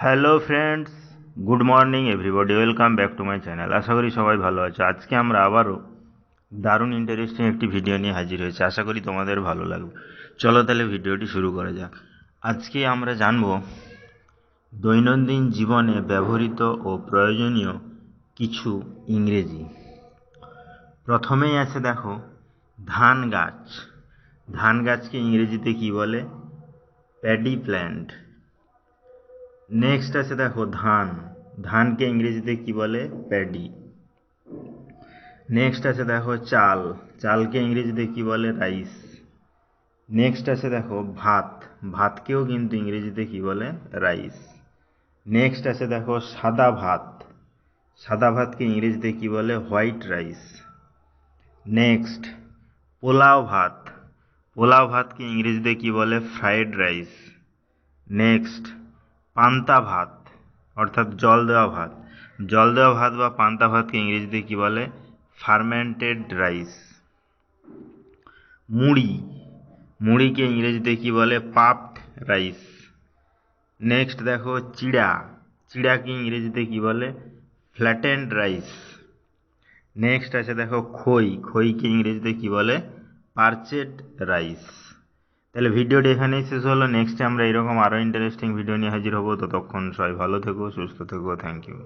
Hello friends, good morning everybody, welcome back to my channel. আশা করি সবাই ভালো আছে। আজকে আমরা আবারও দারুণ ইন্টারেস্টিং একটি ভিডিও নিয়ে হাজির হয়েছি। আশা করি তোমাদের ভালো লাগবে। চলো তাহলে ভিডিওটি শুরু করা যাক। আজকে আমরা জানব দৈনন্দিন জীবনে ব্যবহৃত ও প্রয়োজনীয় কিছু ইংরেজি। প্রথমেই আছে দেখো ধান গাছ। ধান গাছকে ইংরেজিতে কি বলে? Paddy plant. নেক্সট আছে দেখো ধান। ধানকে ইংরেজিতে কি বলে? প্যাডি। নেক্সট আছে দেখো চাল। চালকে ইংরেজিতে কি বলে? রাইস। নেক্সট আছে দেখো ভাত। ভাতকেও কিন্তু ইংরেজিতে কি বলে? রাইস। নেক্সট আছে দেখো সাদা ভাত। সাদা ভাতকে ইংরেজিতে কি বলে? White rice. নেক্সট পোলাও ভাত। পোলাও ভাতকে ইংরেজিতে কি বলে? Fried rice. নেক্সট পান্তা ভাত অর্থাৎ জল দেওয়া ভাত। জল দেওয়া ভাত বা পান্তা ভাতকে ইংরেজিতে কি বলে? Fermented rice. মুড়ি। মুড়িকে ইংরেজিতে কি বলে? Puffed rice. নেক্সট দেখো চিড়া। চিড়াকে ইংরেজিতে কি বলে? Flattened rice. নেক্সট আছে দেখো খই। খইকে ইংরেজিতে কি বলে? পার্চেড রাইস। তাহলে ভিডিওটি এখানেই শেষ হলো। নেক্সটে আমরা এরকম আরও ইন্টারেস্টিং ভিডিও নিয়ে হাজির হব। ততক্ষণ সবাই ভালো থেকো, সুস্থ থেকো। Thank you.